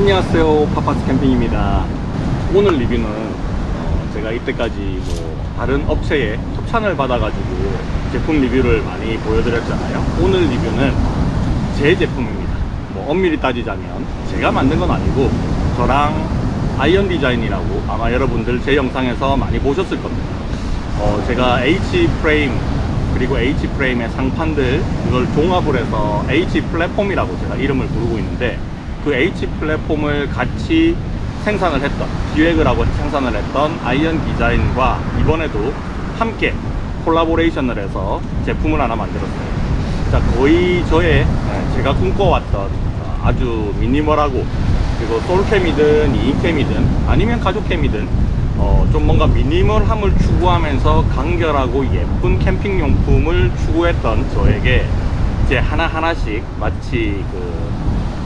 안녕하세요, 파파스 캠핑입니다. 오늘 리뷰는 제가 이때까지 다른 업체에 협찬을 받아가지고 제품 리뷰를 많이 보여드렸잖아요. 오늘 리뷰는 제 제품입니다. 엄밀히 따지자면 제가 만든 건 아니고 저랑 아이언 디자인이라고 아마 여러분들 제 영상에서 많이 보셨을 겁니다. 제가 H 프레임 그리고 H 프레임의 상판들 이걸 종합을 해서 H 플랫폼이라고 제가 이름을 부르고 있는데, 그 H 플랫폼을 같이 생산을 했던, 기획을 하고 생산을 했던 아이언 디자인과 이번에도 함께 콜라보레이션을 해서 제품을 하나 만들었어요. 자, 거의 제가 꿈꿔왔던 아주 미니멀하고, 그리고 솔캠이든 2인캠이든 아니면 가족캠이든 좀 뭔가 미니멀함을 추구하면서 간결하고 예쁜 캠핑용품을 추구했던 저에게 이제 하나하나씩 마치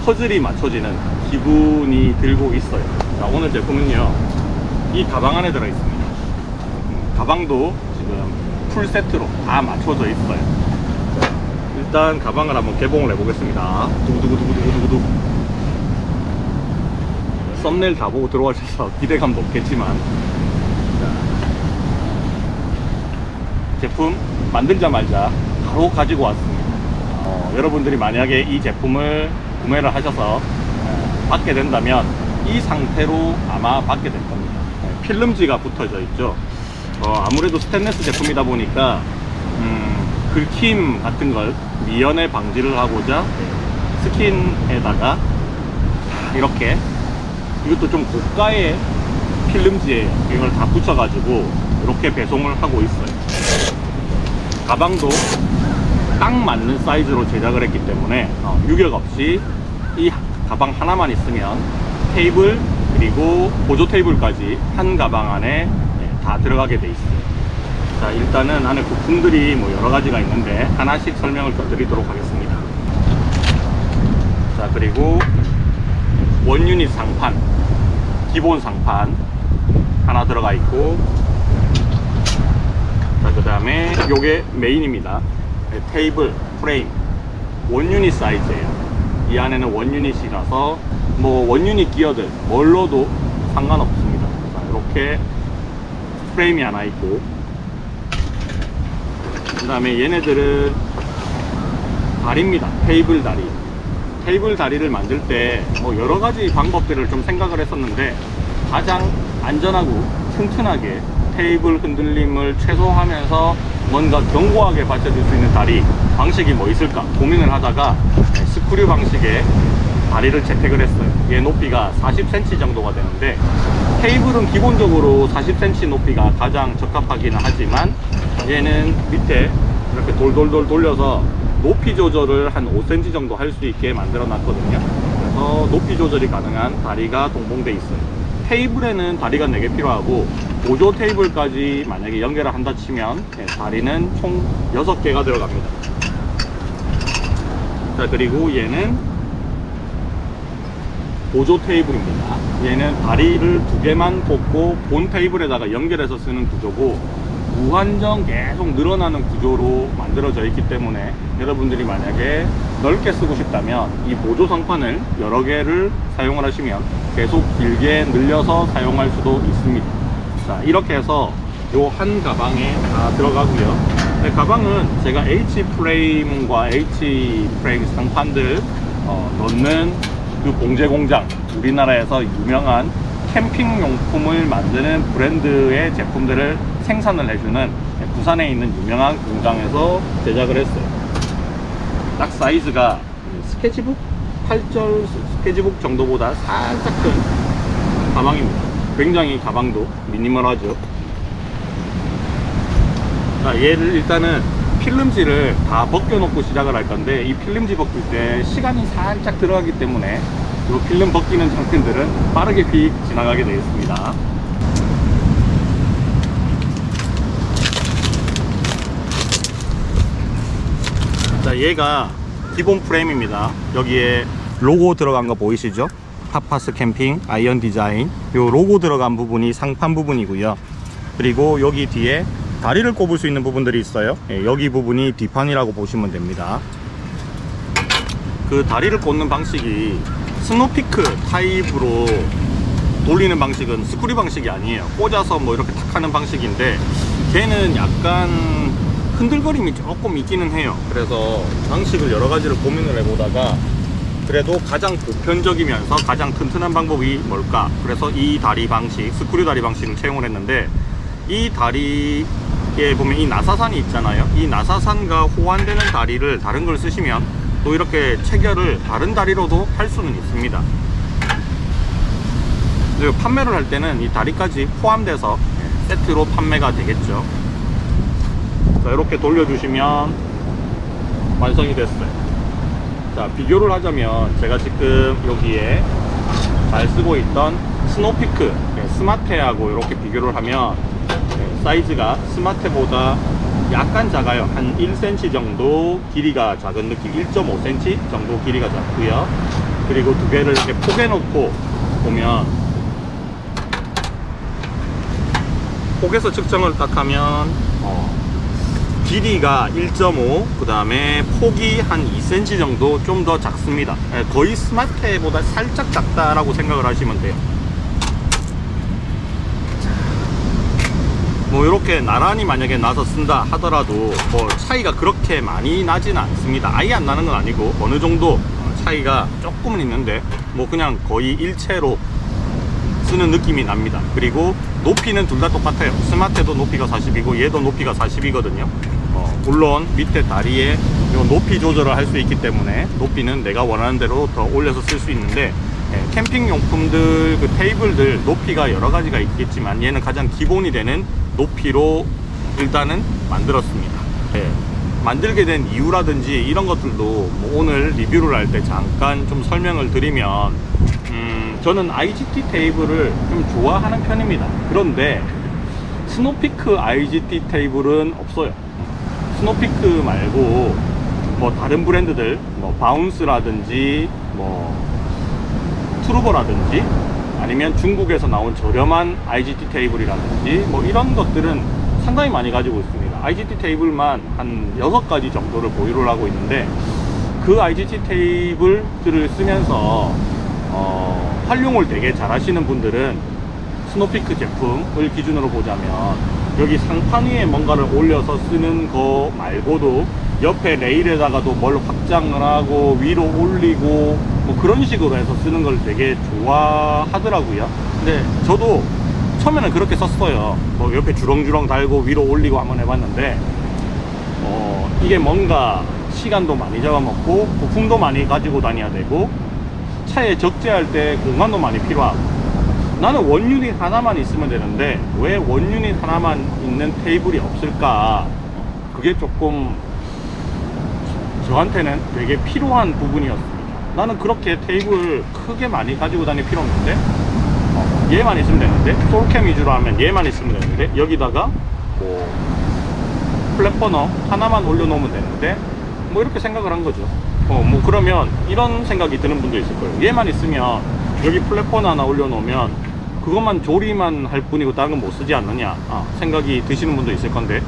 퍼즐이 맞춰지는 기분이 들고 있어요. 자, 오늘 제품은요, 이 가방 안에 들어있습니다. 가방도 지금 풀 세트로 다 맞춰져 있어요. 자, 일단 가방을 한번 개봉을 해보겠습니다. 두구두구두구두구두구. 썸네일 다 보고 들어가셔서 기대감도 없겠지만, 자, 제품 만들자마자 바로 가지고 왔습니다. 여러분들이 만약에 이 제품을 구매를 하셔서 받게 된다면 이 상태로 아마 받게 될 겁니다. 필름지가 붙어져 있죠. 아무래도 스테인리스 제품이다 보니까 긁힘 같은 걸 미연에 방지를 하고자 스킨에다가 이렇게, 이것도 좀 고가의 필름지에 이걸 다 붙여가지고 이렇게 배송을 하고 있어요. 가방도 딱 맞는 사이즈로 제작을 했기 때문에 유격 없이 이 가방 하나만 있으면 테이블 그리고 보조 테이블까지 한 가방 안에 다 들어가게 돼 있어요. 자, 일단은 안에 부품들이 여러 가지가 있는데 하나씩 설명을 드리도록 하겠습니다. 자, 그리고 원 유닛 상판, 기본 상판 하나 들어가 있고, 자, 그 다음에 요게 메인입니다. 테이블, 프레임, 원 유닛 사이즈예요. 이 안에는 원 유닛이라서 원 유닛 기어들 뭘로도 상관없습니다. 자, 이렇게 프레임이 하나 있고, 그 다음에 얘네들은 다리입니다. 테이블 다리. 테이블 다리를 만들 때 여러 가지 방법들을 좀 생각을 했었는데, 가장 안전하고 튼튼하게 테이블 흔들림을 최소화하면서 뭔가 견고하게 받쳐줄 수 있는 다리 방식이 있을까 고민을 하다가 스크류 방식의 다리를 채택을 했어요. 얘 높이가 40cm 정도가 되는데, 테이블은 기본적으로 40cm 높이가 가장 적합하기는 하지만 얘는 밑에 이렇게 돌돌돌 돌려서 높이 조절을 한 5cm 정도 할 수 있게 만들어 놨거든요. 그래서 높이 조절이 가능한 다리가 동봉돼 있어요. 테이블에는 다리가 4개 필요하고, 보조 테이블까지 만약에 연결을 한다 치면 다리는 총 6개가 들어갑니다. 자, 그리고 얘는 보조 테이블입니다. 얘는 다리를 2개만 꽂고 본 테이블에다가 연결해서 쓰는 구조고, 무한정 계속 늘어나는 구조로 만들어져 있기 때문에 여러분들이 만약에 넓게 쓰고 싶다면 이 보조 상판을 여러 개를 사용을 하시면 계속 길게 늘려서 사용할 수도 있습니다. 자, 이렇게 해서 요 한 가방에 다 들어가고요. 가방은 제가 H 프레임과 H 프레임 상판들 넣는 그 봉제 공장, 우리나라에서 유명한 캠핑용품을 만드는 브랜드의 제품들을 생산을 해주는 부산에 있는 유명한 공장에서 제작을 했어요. 딱 사이즈가 스케치북? 8절 스케치북 정도보다 살짝 큰 가방입니다. 굉장히 가방도 미니멀하죠. 자, 얘를 일단은 필름지를 다 벗겨놓고 시작을 할 건데, 이 필름지 벗길 때 시간이 살짝 들어가기 때문에 이 필름 벗기는 장면들은 빠르게 휙 지나가게 되겠습니다. 자, 얘가 기본 프레임입니다. 여기에 로고 들어간 거 보이시죠? 파파스 캠핑 아이언 디자인, 요 로고 들어간 부분이 상판 부분이고요. 그리고 여기 뒤에 다리를 꼽을 수 있는 부분들이 있어요. 여기 부분이 뒷판이라고 보시면 됩니다. 그 다리를 꽂는 방식이 스노피크 타입으로 돌리는 방식은 스크류 방식이 아니에요. 꽂아서 뭐 이렇게 탁 하는 방식인데, 걔는 약간 흔들거림이 조금 있기는 해요. 그래서 방식을 여러 가지를 고민을 해보다가 그래도 가장 보편적이면서 가장 튼튼한 방법이 뭘까? 그래서 이 다리 방식, 스크류 다리 방식을 채용을 했는데, 이 다리에 보면 이 나사산이 있잖아요. 이 나사산과 호환되는 다리를 다른 걸 쓰시면 또 이렇게 체결을 다른 다리로도 할 수는 있습니다. 그리고 판매를 할 때는 이 다리까지 포함돼서 세트로 판매가 되겠죠. 자, 이렇게 돌려주시면 완성이 됐어요. 자, 비교를 하자면 제가 지금 여기에 잘 쓰고 있던 스노피크 스마테하고 이렇게 비교를 하면 사이즈가 스마테보다 약간 작아요. 한 1cm 정도 길이가 작은 느낌, 1.5cm 정도 길이가 작고요. 그리고 두 개를 이렇게 포개 놓고 보면, 폭에서 측정을 딱 하면 길이가 1.5, 그 다음에 폭이 한 2cm 정도 좀 더 작습니다. 거의 스마트보다 살짝 작다라고 생각을 하시면 돼요. 뭐 이렇게 나란히 만약에 놔서 쓴다 하더라도 뭐 차이가 그렇게 많이 나지는 않습니다. 아예 안 나는 건 아니고 어느 정도 차이가 조금은 있는데, 뭐 그냥 거의 일체로 쓰는 느낌이 납니다. 그리고 높이는 둘 다 똑같아요. 스마트도 높이가 40이고 얘도 높이가 40이거든요. 물론 밑에 다리에 요 높이 조절을 할 수 있기 때문에 높이는 내가 원하는 대로 더 올려서 쓸 수 있는데, 캠핑 용품들 그 테이블들 높이가 여러 가지가 있겠지만 얘는 가장 기본이 되는 높이로 일단은 만들었습니다. 만들게 된 이유라든지 이런 것들도 뭐 오늘 리뷰를 할 때 잠깐 좀 설명을 드리면, 저는 IGT 테이블을 좀 좋아하는 편입니다. 그런데 스노피크 IGT 테이블은 없어요. 스노피크 말고 뭐 다른 브랜드들, 뭐 바운스라든지 뭐 트루버라든지 아니면 중국에서 나온 저렴한 IGT 테이블이라든지 뭐 이런 것들은 상당히 많이 가지고 있습니다. IGT 테이블만 한 6가지 정도를 보유를 하고 있는데, 그 IGT 테이블들을 쓰면서 활용을 되게 잘 하시는 분들은 스노피크 제품을 기준으로 보자면 여기 상판 위에 뭔가를 올려서 쓰는 거 말고도 옆에 레일에다가도 뭘 확장을 하고 위로 올리고 뭐 그런 식으로 해서 쓰는 걸 되게 좋아하더라고요. 근데 저도 처음에는 그렇게 썼어요. 뭐 옆에 주렁주렁 달고 위로 올리고 한번 해봤는데, 이게 뭔가 시간도 많이 잡아먹고 부품도 많이 가지고 다녀야 되고 차에 적재할 때 공간도 많이 필요하고, 나는 원 유닛 하나만 있으면 되는데 왜 원 유닛 하나만 있는 테이블이 없을까? 그게 조금 저한테는 되게 필요한 부분이었습니다. 나는 그렇게 테이블 크게 많이 가지고 다닐 필요 없는데, 얘만 있으면 되는데, 솔캠 위주로 하면 얘만 있으면 되는데, 여기다가 뭐 플랫버너 하나만 올려놓으면 되는데, 뭐 이렇게 생각을 한 거죠. 뭐 그러면 이런 생각이 드는 분도 있을 거예요. 얘만 있으면 여기 플랫버너 하나 올려놓으면 그것만 조리만 할 뿐이고 다른 건 못 쓰지 않느냐 생각이 드시는 분도 있을 건데,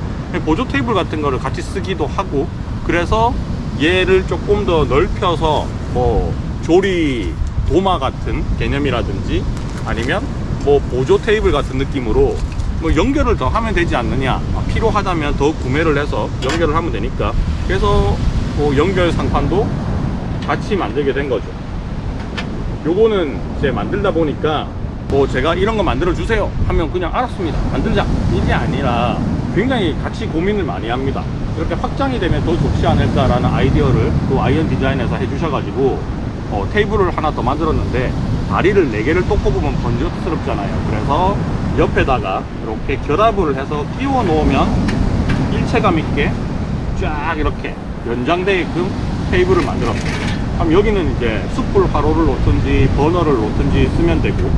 보조 테이블 같은 거를 같이 쓰기도 하고, 그래서 얘를 조금 더 넓혀서 뭐 조리 도마 같은 개념이라든지 아니면 뭐 보조 테이블 같은 느낌으로 뭐 연결을 더 하면 되지 않느냐, 필요하다면 더 구매를 해서 연결을 하면 되니까, 그래서 뭐 연결 상판도 같이 만들게 된 거죠. 요거는 이제 만들다 보니까 뭐 제가 이런 거 만들어 주세요 하면 그냥 알았습니다, 만들자, 이게 아니라 굉장히 같이 고민을 많이 합니다. 이렇게 확장이 되면 더 좋지 않을까라는 아이디어를 또 아이언 디자인에서 해주셔가지고 테이블을 하나 더 만들었는데, 다리를 4개를 또 꼽으면 번잡스럽잖아요. 그래서 옆에다가 이렇게 결합을 해서 끼워 놓으면 일체감 있게 쫙 이렇게 연장되게끔 테이블을 만들었어요. 그럼 여기는 이제 숯불 화로를 놓든지 버너를 놓든지 쓰면 되고,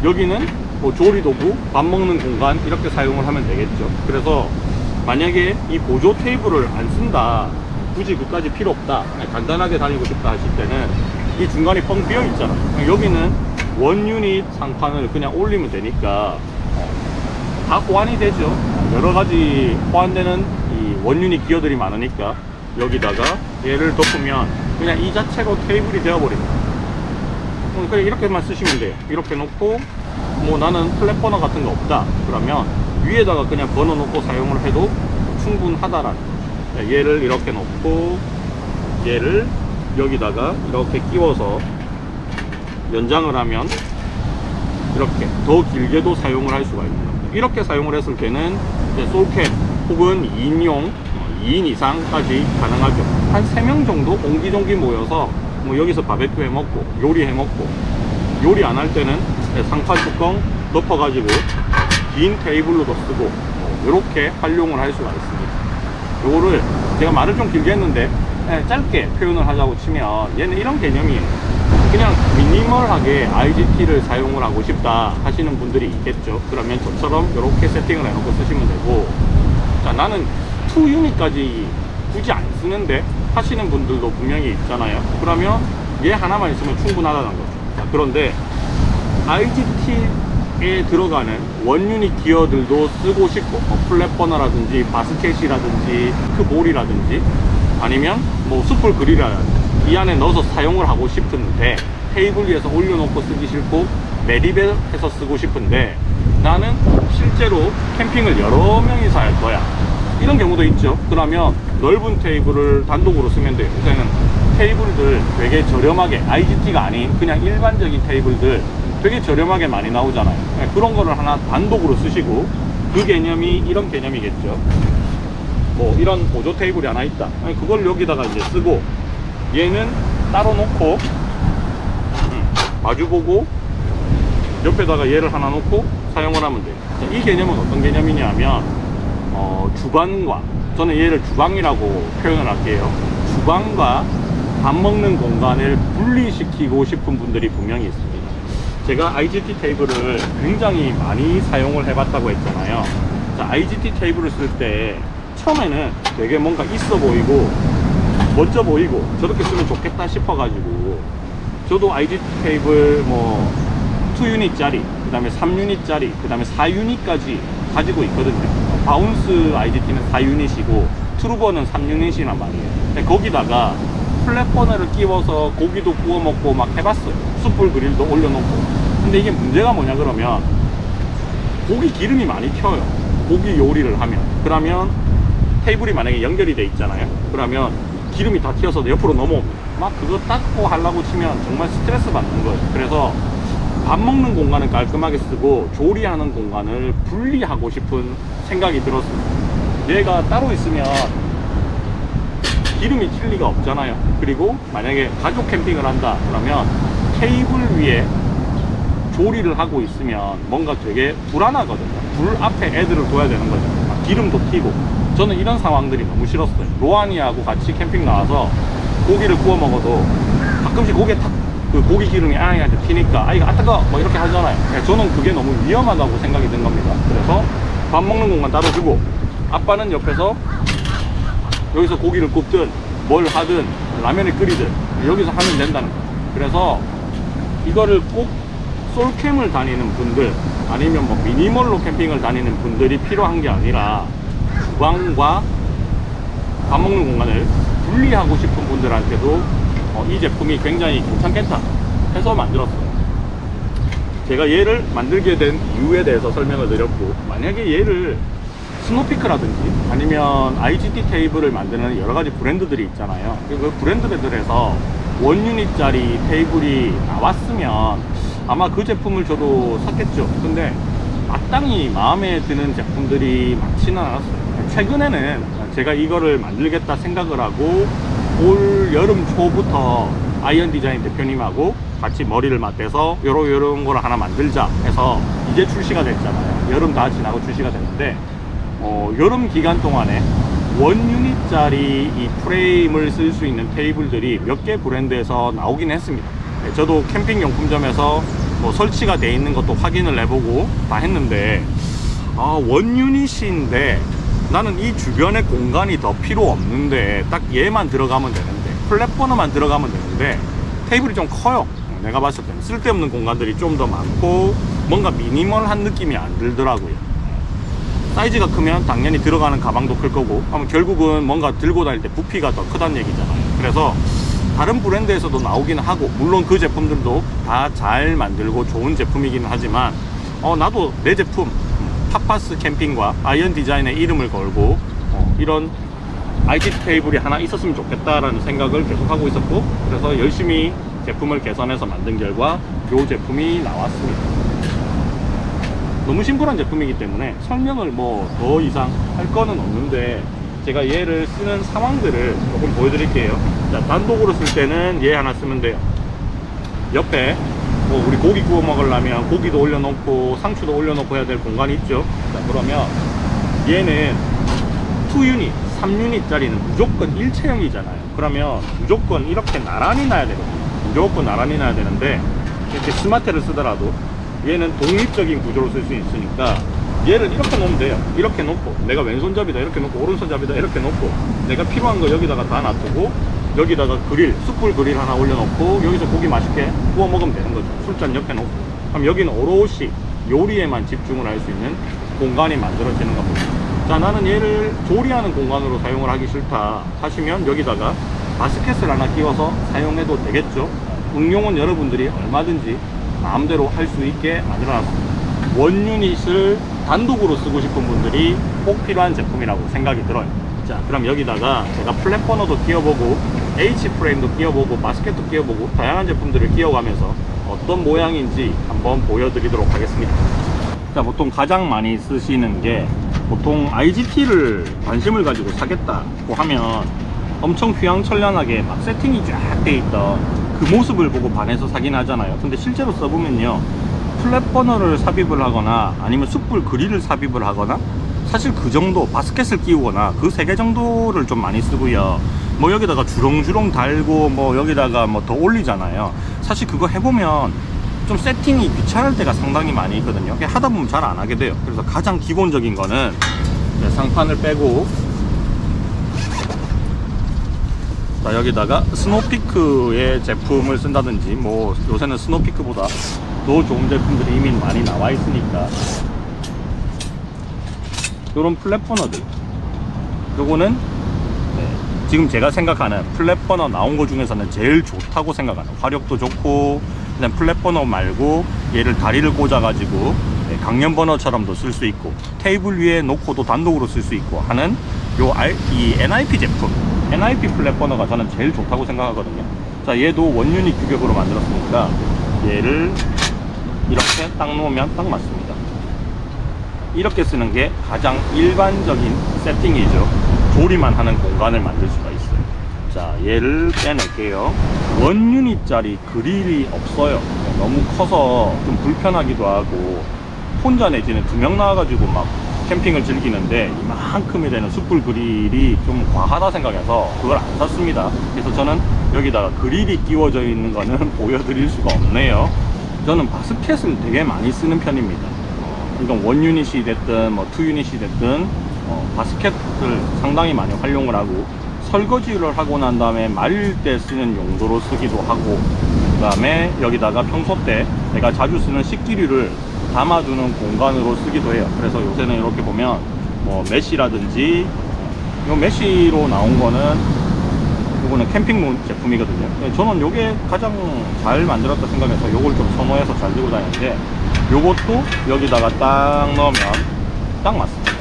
여기는 뭐 조리도구, 밥 먹는 공간 이렇게 사용을 하면 되겠죠. 그래서 만약에 이 보조 테이블을 안 쓴다, 굳이 그까지 필요 없다, 간단하게 다니고 싶다 하실 때는 이 중간이 뻥 비어 있잖아요. 여기는 원 유닛 상판을 그냥 올리면 되니까 다 호환이 되죠. 여러 가지 호환되는 이 원 유닛 기어들이 많으니까 여기다가 얘를 덮으면 그냥 이 자체로 테이블이 되어버립니다. 그냥 이렇게만 쓰시면 돼요. 이렇게 놓고 뭐 나는 플랫 버너 같은 거 없다 그러면 위에다가 그냥 버너 놓고 사용을 해도 충분하다라는 거죠. 얘를 이렇게 놓고 얘를 여기다가 이렇게 끼워서 연장을 하면 이렇게 더 길게도 사용을 할 수가 있는 겁니다. 이렇게 사용을 했을 때는 이제 솔캠 혹은 2인용 2인 이상까지 가능하죠. 한 3명 정도 옹기종기 모여서 뭐 여기서 바베큐 해 먹고 요리 해 먹고, 요리 안 할 때는 상판 뚜껑 덮어 가지고 긴 테이블로도 쓰고 이렇게 활용을 할 수가 있습니다. 요거를 제가 말을 좀 길게 했는데 짧게 표현을 하자고 치면 얘는 이런 개념이에요. 그냥 미니멀하게 IGT를 사용을 하고 싶다 하시는 분들이 있겠죠. 그러면 저처럼 이렇게 세팅을 해놓고 쓰시면 되고, 자 나는 2유닛까지 굳이 안 쓰는데 하시는 분들도 분명히 있잖아요. 그러면 얘 하나만 있으면 충분하다는 거죠. 자, 그런데 IGT에 들어가는 원유닛 기어들도 쓰고 싶고, 플랫 버너라든지 바스켓이라든지 크볼이라든지 아니면 뭐 숯불 그릴이라든지 이 안에 넣어서 사용을 하고 싶은데 테이블 위에서 올려놓고 쓰기 싫고 매립을 해서 쓰고 싶은데 나는 실제로 캠핑을 여러 명이서 할 거야, 이런 경우도 있죠. 그러면 넓은 테이블을 단독으로 쓰면 돼요. 요새는 테이블들 되게 저렴하게, IGT가 아닌 그냥 일반적인 테이블들 되게 저렴하게 많이 나오잖아요. 그런 거를 하나 단독으로 쓰시고, 그 개념이 이런 개념이겠죠. 뭐 이런 보조 테이블이 하나 있다, 그걸 여기다가 이제 쓰고, 얘는 따로 놓고 마주보고 옆에다가 얘를 하나 놓고 사용을 하면 돼요. 이 개념은 어떤 개념이냐면 주방과, 저는 얘를 주방이라고 표현을 할게요. 주방과 밥 먹는 공간을 분리시키고 싶은 분들이 분명히 있습니다. 제가 IGT 테이블을 굉장히 많이 사용을 해봤다고 했잖아요. 자, IGT 테이블을 쓸 때 처음에는 되게 뭔가 있어 보이고 멋져 보이고 저렇게 쓰면 좋겠다 싶어가지고 저도 IGT 테이블 뭐 2유닛짜리, 그 다음에 3유닛짜리, 그 다음에 4유닛까지 가지고 있거든요. 바운스 IGT는 4유닛이고 트루버는 3유닛이란 말이에요. 근데 거기다가 플랫버너를 끼워서 고기도 구워 먹고 막 해봤어요. 숯불 그릴도 올려놓고. 근데 이게 문제가 뭐냐 그러면 고기 기름이 많이 튀어요. 고기 요리를 하면. 그러면 테이블이 만약에 연결이 돼 있잖아요. 그러면 기름이 다 튀어서 옆으로 넘어옵니다. 막 그거 닦고 하려고 치면 정말 스트레스 받는 거예요. 그래서 밥 먹는 공간은 깔끔하게 쓰고 조리하는 공간을 분리하고 싶은 생각이 들었습니다. 얘가 따로 있으면 기름이 튈 리가 없잖아요. 그리고 만약에 가족 캠핑을 한다 그러면 테이블 위에 조리를 하고 있으면 뭔가 되게 불안하거든요. 불 앞에 애들을 둬야 되는 거죠. 막 기름도 튀고. 저는 이런 상황들이 너무 싫었어요. 로안이하고 같이 캠핑 나와서 고기를 구워 먹어도 가끔씩 고기에 탁 그 고기 기름이 아이한테 튀니까 아이가 아 뜨거 뭐 이렇게 하잖아요. 저는 그게 너무 위험하다고 생각이 든 겁니다. 그래서 밥 먹는 공간 따로 주고, 아빠는 옆에서 여기서 고기를 굽든 뭘 하든 라면을 끓이든 여기서 하면 된다는 거예요. 그래서 이거를 꼭 솔캠을 다니는 분들 아니면 뭐 미니멀로 캠핑을 다니는 분들이 필요한 게 아니라 주방과 밥 먹는 공간을 분리하고 싶은 분들한테도 이 제품이 굉장히 괜찮겠다 해서 만들었어요. 제가 얘를 만들게 된 이유에 대해서 설명을 드렸고, 만약에 얘를 스노피크라든지 아니면 IGT 테이블을 만드는 여러 가지 브랜드들이 있잖아요. 그 브랜드들에서 원유닛짜리 테이블이 나왔으면 아마 그 제품을 저도 샀겠죠. 근데 마땅히 마음에 드는 제품들이 많지는 않았어요. 최근에는 제가 이거를 만들겠다 생각을 하고 올 여름 초부터 아이언 디자인 대표님하고 같이 머리를 맞대서 요런 거를 하나 만들자 해서 이제 출시가 됐잖아요. 여름 다 지나고 출시가 됐는데 여름 기간 동안에 원유닛짜리 이 프레임을 쓸 수 있는 테이블들이 몇 개 브랜드에서 나오긴 했습니다. 저도 캠핑용품점에서 뭐 설치가 돼 있는 것도 확인을 해보고 다 했는데 원유닛인데 나는 이 주변에 공간이 더 필요 없는데 딱 얘만 들어가면 되는데 플랫버너만 들어가면 되는데 테이블이 좀 커요. 내가 봤을 때는 쓸데없는 공간들이 좀 더 많고 뭔가 미니멀한 느낌이 안 들더라고요. 사이즈가 크면 당연히 들어가는 가방도 클 거고 하면 결국은 뭔가 들고 다닐 때 부피가 더 크다는 얘기잖아요. 그래서 다른 브랜드에서도 나오기는 하고, 물론 그 제품들도 다 잘 만들고 좋은 제품이기는 하지만 나도 내 제품 파파스 캠핑과 아이언 디자인의 이름을 걸고 이런 IGT 테이블이 하나 있었으면 좋겠다라는 생각을 계속 하고 있었고, 그래서 열심히 제품을 개선해서 만든 결과 이 제품이 나왔습니다. 너무 심플한 제품이기 때문에 설명을 뭐 더 이상 할 거는 없는데, 제가 얘를 쓰는 상황들을 조금 보여드릴게요. 자, 단독으로 쓸 때는 얘 하나 쓰면 돼요. 옆에 뭐 우리 고기 구워 먹으려면 고기도 올려놓고 상추도 올려놓고 해야 될 공간이 있죠. 자, 그러면 얘는 2유닛, 3유닛짜리는 무조건 일체형이잖아요. 그러면 무조건 이렇게 나란히 놔야 되거든요. 무조건 나란히 놔야 되는데, 이렇게 스마트를 쓰더라도 얘는 독립적인 구조로 쓸 수 있으니까 얘를 이렇게 놓으면 돼요. 이렇게 놓고, 내가 왼손잡이다 이렇게 놓고, 오른손잡이다 이렇게 놓고, 내가 필요한 거 여기다가 다 놔두고, 여기다가 그릴, 숯불 그릴 하나 올려놓고, 여기서 고기 맛있게 구워 먹으면 되는 거죠. 술잔 옆에 놓고. 그럼 여기는 오롯이 요리에만 집중을 할 수 있는 공간이 만들어지는 겁니다. 자, 나는 얘를 조리하는 공간으로 사용을 하기 싫다 하시면 여기다가 바스켓을 하나 끼워서 사용해도 되겠죠. 응용은 여러분들이 얼마든지 마음대로 할 수 있게 만들어놨습니다. 원유닛을 단독으로 쓰고 싶은 분들이 꼭 필요한 제품이라고 생각이 들어요. 자, 그럼 여기다가 제가 플랫 버너도 끼워보고 H 프레임도 끼워보고 바스켓도 끼워보고 다양한 제품들을 끼워가면서 어떤 모양인지 한번 보여드리도록 하겠습니다. 자, 보통 가장 많이 쓰시는 게, 보통 IGT를 관심을 가지고 사겠다고 하면 엄청 휘황찬란하게 막 세팅이 쫙 돼 있던 그 모습을 보고 반해서 사긴 하잖아요. 근데 실제로 써보면요, 플랫 버너를 삽입을 하거나 아니면 숯불 그릴을 삽입을 하거나, 사실 그 정도, 바스켓을 끼우거나 그 3개 정도를 좀 많이 쓰고요. 뭐 여기다가 주렁주렁 달고 뭐 여기다가 뭐 더 올리잖아요. 사실 그거 해보면 좀 세팅이 귀찮을 때가 상당히 많이 있거든요. 하다 보면 잘 안 하게 돼요. 그래서 가장 기본적인 거는 상판을 빼고, 자, 여기다가 스노피크의 제품을 쓴다든지, 뭐 요새는 스노피크보다 더 좋은 제품들이 이미 많이 나와 있으니까 요런 플랫 버너들, 요거는 지금 제가 생각하는 플랫 버너 나온 거 중에서는 제일 좋다고 생각하는, 화력도 좋고, 그냥 플랫 버너 말고 얘를 다리를 꽂아 가지고 강연 버너처럼도 쓸 수 있고, 테이블 위에 놓고도 단독으로 쓸 수 있고 하는 이 NIP 제품, NIP 플랫 버너가 저는 제일 좋다고 생각하거든요. 자, 얘도 원유닛 규격으로 만들었으니까 얘를 이렇게 딱 놓으면 딱 맞습니다. 이렇게 쓰는 게 가장 일반적인 세팅이죠. 조리만 하는 공간을 만들 수가 있어요. 자, 얘를 빼낼게요. 원유닛짜리 그릴이 없어요. 너무 커서 좀 불편하기도 하고, 혼자 내지는 2명 나와가지고 막 캠핑을 즐기는데 이만큼이 되는 숯불 그릴이 좀 과하다 생각해서 그걸 안 샀습니다. 그래서 저는 여기다가 그릴이 끼워져 있는 거는 보여드릴 수가 없네요. 저는 바스켓을 되게 많이 쓰는 편입니다. 이건 원유닛이 됐든 뭐 2유닛이 됐든 바스켓을 상당히 많이 활용을 하고, 설거지를 하고 난 다음에 말릴 때 쓰는 용도로 쓰기도 하고, 그 다음에 여기다가 평소 때 내가 자주 쓰는 식기류를 담아두는 공간으로 쓰기도 해요. 그래서 요새는 이렇게 보면 뭐 메쉬라든지, 이 메쉬로 나온 거는 요거는 캠핑용 제품이거든요. 저는 요게 가장 잘 만들었다 생각해서 요걸 좀 선호해서 잘 들고 다니는데, 요것도 여기다가 딱 넣으면 딱 맞습니다.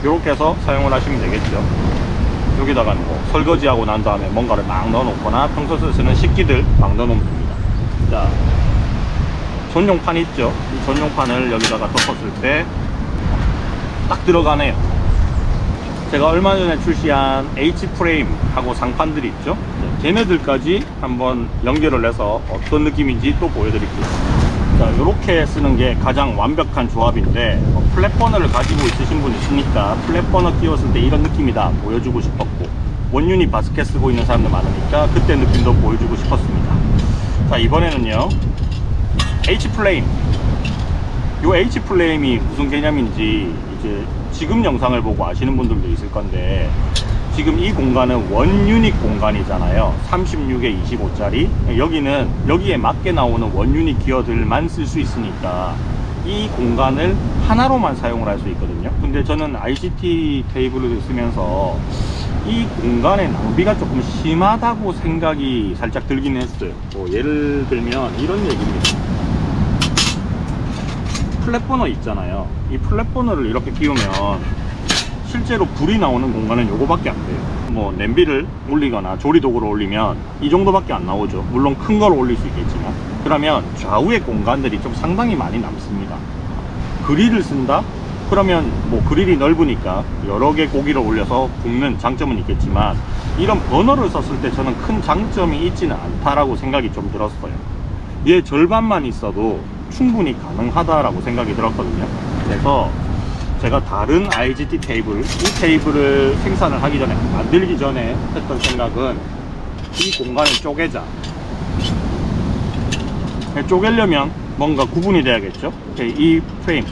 요렇게 해서 사용을 하시면 되겠죠. 여기다가 뭐 설거지하고 난 다음에 뭔가를 막 넣어 놓거나 평소에 쓰는 식기들 막 넣어 놓으면 됩니다. 자, 전용판 있죠? 이 전용판을 여기다가 덮었을 때 딱 들어가네요. 제가 얼마 전에 출시한 H프레임 하고 상판들이 있죠? 걔네들까지 한번 연결을 해서 어떤 느낌인지 또 보여드릴게요. 자, 이렇게 쓰는 게 가장 완벽한 조합인데, 플랫 버너를 가지고 있으신 분이 있으니까 플랫 버너 끼웠을 때 이런 느낌이다 보여주고 싶었고, 원유닛 바스켓 쓰고 있는 사람들 많으니까 그때 느낌도 보여주고 싶었습니다. 자, 이번에는요, H플레임. 요 H플레임이 무슨 개념인지 이제 지금 영상을 보고 아시는 분들도 있을 건데, 지금 이 공간은 원유닛 공간이잖아요. 36에 25짜리. 여기에 맞게 나오는 원유닛 기어들만 쓸 수 있으니까 이 공간을 하나로만 사용을 할 수 있거든요. 근데 저는 IGT 테이블을 쓰면서 이 공간의 낭비가 조금 심하다고 생각이 살짝 들긴 했어요. 뭐 예를 들면 이런 얘기입니다. 플랫버너 있잖아요. 이 플랫버너를 이렇게 끼우면 실제로 불이 나오는 공간은 요거밖에 안 돼요. 뭐 냄비를 올리거나 조리도구를 올리면 이 정도밖에 안 나오죠. 물론 큰 걸 올릴 수 있겠지만, 그러면 좌우의 공간들이 좀 상당히 많이 남습니다. 그릴을 쓴다? 그러면 뭐 그릴이 넓으니까 여러 개 고기를 올려서 굽는 장점은 있겠지만, 이런 버너를 썼을 때 저는 큰 장점이 있지는 않다라고 생각이 좀 들었어요. 얘 절반만 있어도 충분히 가능하다라고 생각이 들었거든요. 그래서 제가 다른 IGT 테이블, 이 테이블을 생산을 하기 전에, 만들기 전에 했던 생각은 이 공간을 쪼개자. 쪼개려면 뭔가 구분이 돼야겠죠. 이 프레임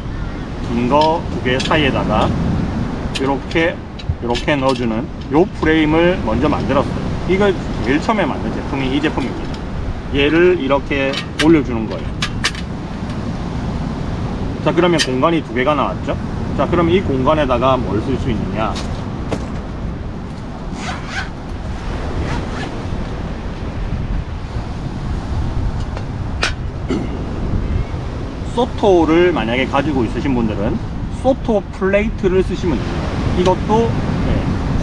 긴 거 두 개 사이에다가 이렇게 넣어주는 요 프레임을 먼저 만들었어요. 이걸 제일 처음에 만든 제품이 이 제품입니다. 얘를 이렇게 올려주는 거예요. 자, 그러면 공간이 두 개가 나왔죠. 자, 그럼 이 공간에다가 뭘 쓸 수 있느냐. 소토를 만약에 가지고 있으신 분들은 소토 플레이트를 쓰시면 됩니다. 이것도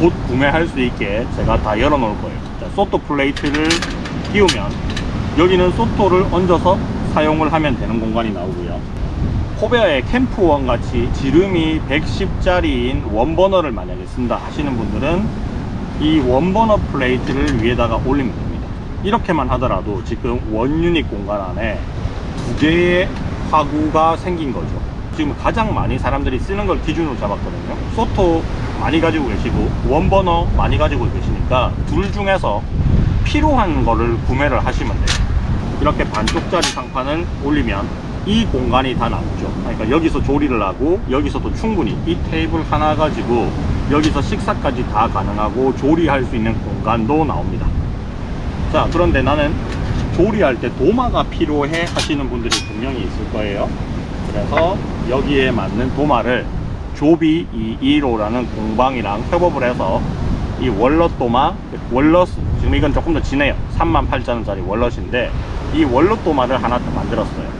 곧 구매할 수 있게 제가 다 열어 놓을 거예요. 자, 소토 플레이트를 끼우면 여기는 소토를 얹어서 사용을 하면 되는 공간이 나오고요. 코베아의 캠프1 같이 지름이 110짜리인 원버너를 만약에 쓴다 하시는 분들은 이 원버너 플레이트를 위에다가 올리면 됩니다. 이렇게만 하더라도 지금 원 유닛 공간 안에 두 개의 화구가 생긴 거죠. 지금 가장 많이 사람들이 쓰는 걸 기준으로 잡았거든요. 소토 많이 가지고 계시고 원버너 많이 가지고 계시니까 둘 중에서 필요한 거를 구매를 하시면 돼요. 이렇게 반쪽짜리 상판을 올리면 이 공간이 다 남죠. 그러니까 여기서 조리를 하고 여기서도 충분히 이 테이블 하나 가지고 여기서 식사까지 다 가능하고 조리할 수 있는 공간도 나옵니다. 자, 그런데 나는 조리할 때 도마가 필요해 하시는 분들이 분명히 있을 거예요. 그래서 여기에 맞는 도마를 조비 215라는 공방이랑 협업을 해서 이 월넛 도마, 월넛, 지금 이건 조금 더 진해요. 38,000원짜리 월넛인데 이 월넛 도마를 하나 더 만들었어요.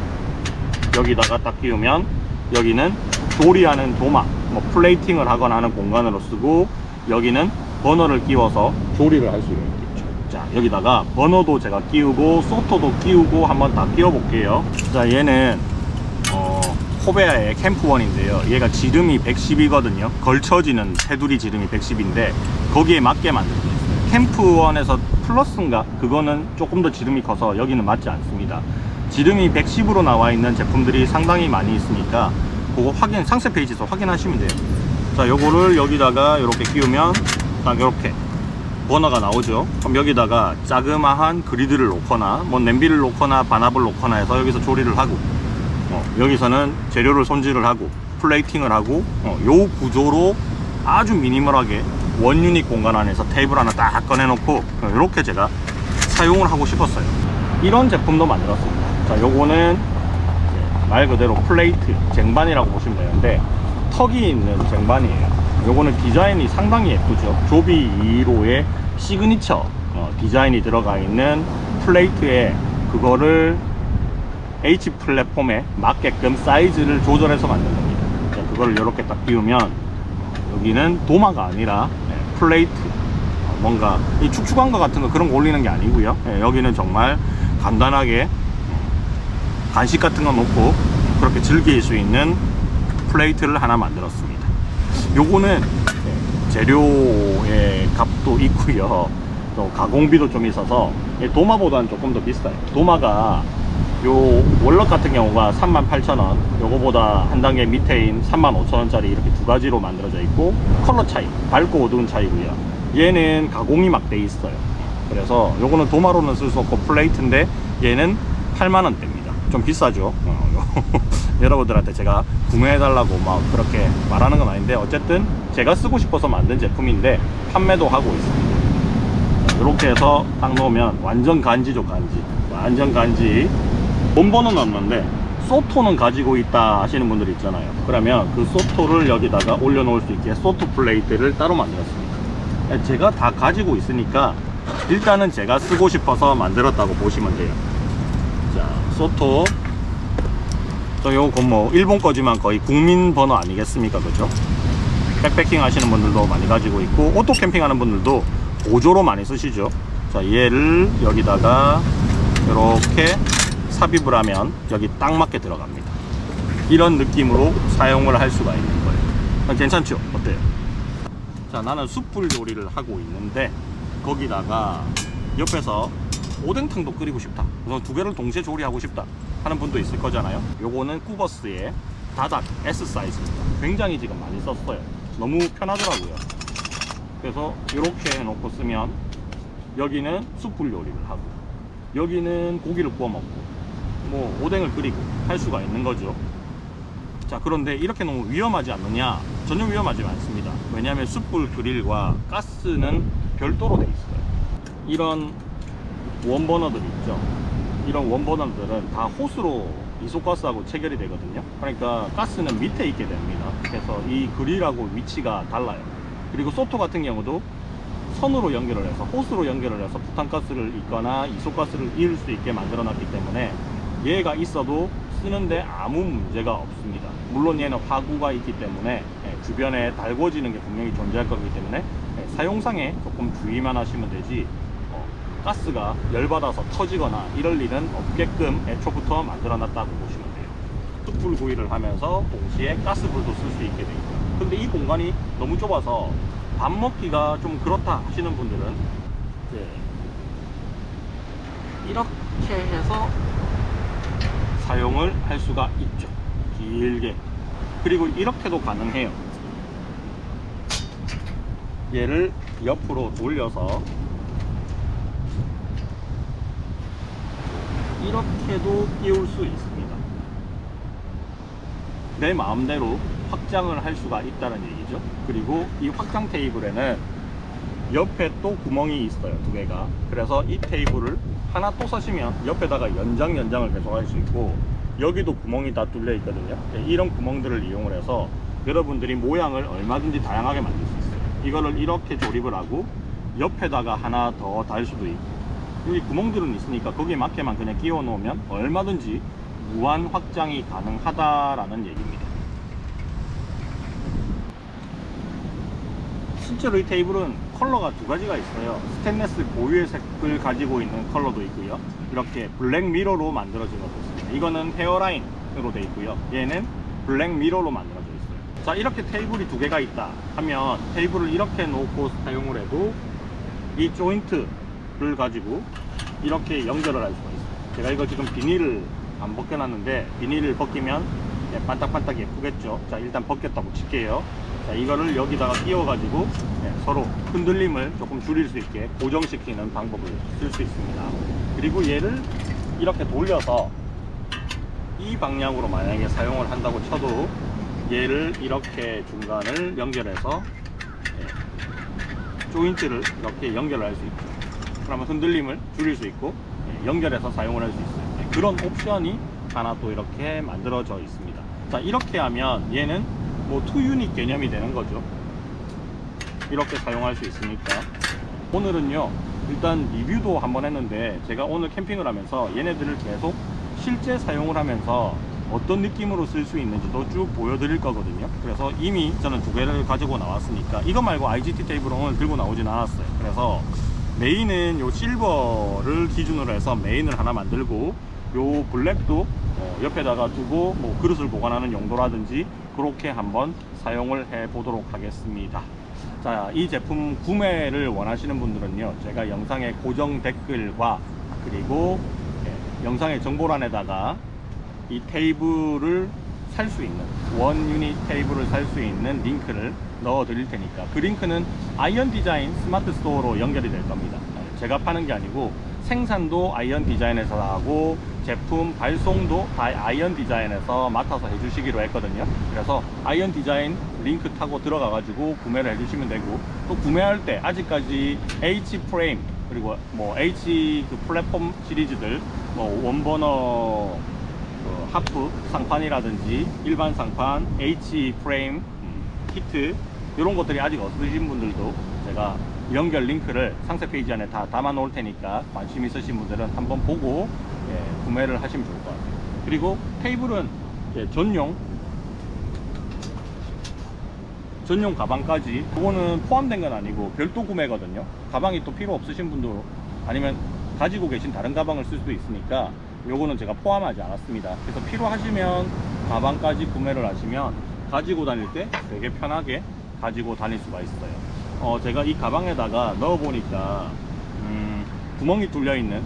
여기다가 딱 끼우면 여기는 조리하는 도마, 뭐 플레이팅을 하거나 하는 공간으로 쓰고, 여기는 버너를 끼워서 조리를 할 수 있겠죠. 자, 여기다가 버너도 제가 끼우고 소토도 끼우고 한번 다 끼워 볼게요. 자, 얘는 코베아의 캠프1인데요 얘가 지름이 110이거든요 걸쳐지는 테두리 지름이 110인데 거기에 맞게 만들어졌어요. 캠프1에서 플러스인가 그거는 조금 더 지름이 커서 여기는 맞지 않습니다. 지름이 110으로 나와 있는 제품들이 상당히 많이 있으니까 그거 상세 페이지에서 확인하시면 돼요. 자, 요거를 여기다가 이렇게 끼우면 딱 이렇게 버너가 나오죠. 그럼 여기다가 자그마한 그리드를 놓거나 뭐 냄비를 놓거나 반합을 놓거나 해서 여기서 조리를 하고, 여기서는 재료를 손질을 하고 플레이팅을 하고, 요 구조로 아주 미니멀하게 원 유닛 공간 안에서 테이블 하나 딱 꺼내 놓고 이렇게 제가 사용을 하고 싶었어요. 이런 제품도 만들었습니다. 자, 요거는 말 그대로 플레이트 쟁반이라고 보시면 되는데 턱이 있는 쟁반이에요. 요거는 디자인이 상당히 예쁘죠. 조비 215의 시그니처 디자인이 들어가 있는 플레이트에 그거를 H 플랫폼에 맞게끔 사이즈를 조절해서 만든 겁니다. 자, 그걸 이렇게 딱 끼우면 여기는 도마가 아니라 플레이트, 뭔가 이 축축한 거 같은 거 그런 거 올리는 게 아니고요. 여기는 정말 간단하게 간식 같은 거 놓고 그렇게 즐길 수 있는 플레이트를 하나 만들었습니다. 요거는 재료의 값도 있고요, 또 가공비도 좀 있어서 도마보다는 조금 더 비싸요. 도마가 요 월넛 같은 경우가 38,000원, 요거보다 한 단계 밑에인 35,000원짜리 이렇게 두 가지로 만들어져 있고, 컬러 차이, 밝고 어두운 차이고요. 얘는 가공이 막 돼 있어요. 그래서 요거는 도마로는 쓸 수 없고 플레이트인데 얘는 8만원대입니다. 좀 비싸죠. 여러분들한테 제가 구매해달라고 막 그렇게 말하는 건 아닌데 어쨌든 제가 쓰고 싶어서 만든 제품인데 판매도 하고 있습니다. 이렇게 해서 딱 놓으면 완전 간지죠. 완전 간지. 원본은 없는데 소토는 가지고 있다 하시는 분들 있잖아요. 그러면 그 소토를 여기다가 올려 놓을 수 있게 소토 플레이트를 따로 만들었습니다. 제가 다 가지고 있으니까 일단은 제가 쓰고 싶어서 만들었다고 보시면 돼요. 자, 소토. 요거 뭐 일본 거지만 거의 국민 번호 아니겠습니까? 그죠? 백패킹 하시는 분들도 많이 가지고 있고, 오토 캠핑 하는 분들도 보조로 많이 쓰시죠. 자, 얘를 여기다가 이렇게 삽입을 하면 여기 딱 맞게 들어갑니다. 이런 느낌으로 사용을 할 수가 있는 거예요. 괜찮죠? 어때요? 자, 나는 숯불 요리를 하고 있는데 거기다가 옆에서 오뎅탕도 끓이고 싶다, 그래서 두 개를 동시에 조리하고 싶다 하는 분도 있을 거잖아요. 요거는 쿠버스의 다닥 S 사이즈입니다. 굉장히 지금 많이 썼어요. 너무 편하더라고요. 그래서 이렇게 해놓고 쓰면 여기는 숯불 요리를 하고 여기는 고기를 구워 먹고 뭐 오뎅을 끓이고 할 수가 있는 거죠. 자, 그런데 이렇게 너무 위험하지 않느냐? 전혀 위험하지 않습니다. 왜냐하면 숯불 그릴과 가스는 별도로 돼 있어요. 이런 원버너들 있죠. 이런 원버너들은 다 호스로 이소가스하고 체결이 되거든요. 그러니까 가스는 밑에 있게 됩니다. 그래서 이 그릴하고 위치가 달라요. 그리고 소토 같은 경우도 선으로 연결을 해서 호스로 연결을 해서 부탄가스를 잇거나 이소가스를 이을 수 있게 만들어 놨기 때문에 얘가 있어도 쓰는데 아무 문제가 없습니다. 물론 얘는 화구가 있기 때문에 주변에 달궈지는 게 분명히 존재할 거기 때문에 사용상에 조금 주의만 하시면 되지, 가스가 열받아서 터지거나 이럴 일은 없게끔 애초부터 만들어 놨다고 보시면 돼요. 숯불 구이를 하면서 동시에 가스불도 쓸 수 있게 되어 있다. 근데 이 공간이 너무 좁아서 밥 먹기가 좀 그렇다 하시는 분들은 이제 이렇게 해서 사용을 할 수가 있죠. 길게. 그리고 이렇게도 가능해요. 얘를 옆으로 돌려서 이렇게도 끼울 수 있습니다. 내 마음대로 확장을 할 수가 있다는 얘기죠. 그리고 이 확장 테이블에는 옆에 또 구멍이 있어요, 두 개가. 그래서 이 테이블을 하나 또 사시면 옆에다가 연장을 계속 할 수 있고, 여기도 구멍이 다 뚫려 있거든요. 이런 구멍들을 이용을 해서 여러분들이 모양을 얼마든지 다양하게 만들 수 있어요. 이거를 이렇게 조립을 하고 옆에다가 하나 더 달 수도 있고, 여기 구멍들은 있으니까 거기에 맞게만 그냥 끼워 놓으면 얼마든지 무한 확장이 가능하다라는 얘기입니다. 실제로 이 테이블은 컬러가 두 가지가 있어요. 스테인리스 고유의 색을 가지고 있는 컬러도 있고요, 이렇게 블랙 미러로 만들어진 것도 있습니다. 이거는 헤어라인으로 되어 있고요, 얘는 블랙 미러로 만들어져 있어요. 자, 이렇게 테이블이 두 개가 있다 하면 테이블을 이렇게 놓고 사용을 해도 이 조인트를 가지고 이렇게 연결을 할 수가 있어요. 제가 이거 지금 비닐을 안 벗겨놨는데 비닐을 벗기면 반딱반딱 예쁘겠죠. 자, 일단 벗겼다고 칠게요. 자, 이거를 여기다가 끼워 가지고 서로 흔들림을 조금 줄일 수 있게 고정시키는 방법을 쓸 수 있습니다. 그리고 얘를 이렇게 돌려서 이 방향으로 만약에 사용을 한다고 쳐도 얘를 이렇게 중간을 연결해서 조인트를 이렇게 연결할 수 있죠. 그러면 흔들림을 줄일 수 있고 연결해서 사용을 할 수 있어요. 그런 옵션이 하나 또 이렇게 만들어져 있습니다. 자, 이렇게 하면 얘는 뭐 2유닛 개념이 되는 거죠. 이렇게 사용할 수 있으니까. 오늘은요, 일단 리뷰도 한번 했는데 제가 오늘 캠핑을 하면서 얘네들을 계속 실제 사용을 하면서 어떤 느낌으로 쓸 수 있는지도 쭉 보여드릴 거거든요. 그래서 이미 저는 두 개를 가지고 나왔으니까 이거 말고 IGT 테이블은 오늘 들고 나오진 않았어요. 그래서 메인은 요 실버를 기준으로 해서 메인을 하나 만들고, 요 블랙도 옆에다가 두고 뭐 그릇을 보관하는 용도라든지 그렇게 한번 사용을 해 보도록 하겠습니다. 자, 이 제품 구매를 원하시는 분들은요, 제가 영상의 고정 댓글과 그리고 영상의 정보란에다가 이 테이블을 살 수 있는, 원 유닛 테이블을 살 수 있는 링크를 넣어 드릴 테니까, 그 링크는 아이언 디자인 스마트 스토어로 연결이 될 겁니다. 제가 파는 게 아니고 생산도 아이언 디자인에서 하고 제품 발송도 아이언 디자인에서 맡아서 해주시기로 했거든요. 그래서 아이언 디자인 링크 타고 들어가 가지고 구매를 해주시면 되고, 또 구매할 때 아직까지 H 프레임 그리고 뭐 H 그 플랫폼 시리즈들 뭐 원버너 하프 상판이라든지 일반 상판, H 프레임, 히트 이런 것들이 아직 없으신 분들도 제가 연결 링크를 상세 페이지 안에 다 담아 놓을 테니까 관심 있으신 분들은 한번 보고 구매를 하시면 좋을 것 같아요. 그리고 테이블은 전용 가방까지, 그거는 포함된 건 아니고 별도 구매거든요. 가방이 또 필요 없으신 분도, 아니면 가지고 계신 다른 가방을 쓸 수도 있으니까 요거는 제가 포함하지 않았습니다. 그래서 필요하시면 가방까지 구매를 하시면 가지고 다닐 때 되게 편하게 가지고 다닐 수가 있어요. 제가 이 가방에다가 넣어 보니까 구멍이 뚫려 있는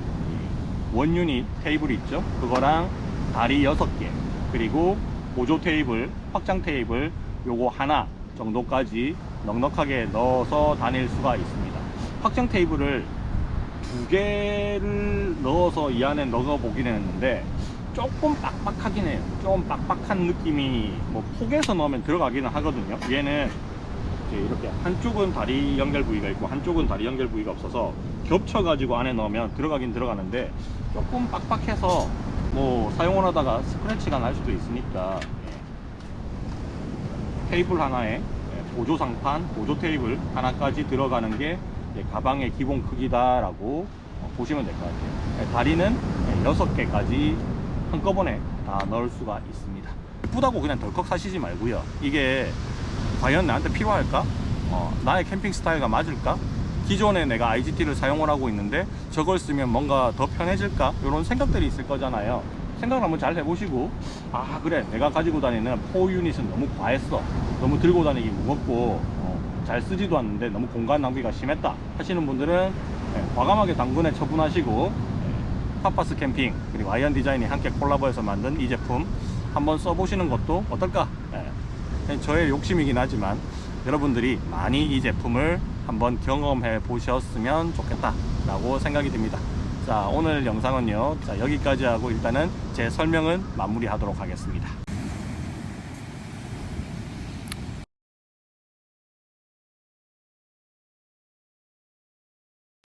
원 유닛 테이블 있죠, 그거랑 다리 6개, 그리고 보조 테이블, 확장 테이블 요거 하나 정도까지 넉넉하게 넣어서 다닐 수가 있습니다. 확장 테이블을 2개를 넣어서 이 안에 넣어 보긴 했는데 조금 빡빡하긴 해요. 좀 빡빡한 느낌이, 뭐 폭에서 넣으면 들어가기는 하거든요. 얘는 이렇게 한쪽은 다리 연결 부위가 있고 한쪽은 다리 연결 부위가 없어서 겹쳐 가지고 안에 넣으면 들어가긴 들어가는데 조금 빡빡해서 뭐 사용을 하다가 스크래치가 날 수도 있으니까 테이블 하나에 보조 상판, 보조 테이블 하나까지 들어가는 게 가방의 기본 크기다 라고 보시면 될 것 같아요. 다리는 6개까지 한꺼번에 다 넣을 수가 있습니다. 예쁘다고 그냥 덜컥 사시지 말고요, 이게 과연 나한테 필요할까? 나의 캠핑 스타일과 맞을까? 기존에 내가 IGT를 사용을 하고 있는데 저걸 쓰면 뭔가 더 편해질까? 이런 생각들이 있을 거잖아요. 생각을 한번 잘 해보시고, 아 그래, 내가 가지고 다니는 4유닛은 너무 과했어, 너무 들고 다니기 무겁고 잘 쓰지도 않는데 너무 공간 낭비가 심했다 하시는 분들은 과감하게 당근에 처분하시고 팟바스 캠핑 그리고 아이언 디자인이 함께 콜라보해서 만든 이 제품 한번 써보시는 것도 어떨까? 저의 욕심이긴 하지만 여러분들이 많이 이 제품을 한번 경험해 보셨으면 좋겠다 라고 생각이 듭니다. 자, 오늘 영상은요, 자, 여기까지 하고 일단은 제 설명은 마무리 하도록 하겠습니다.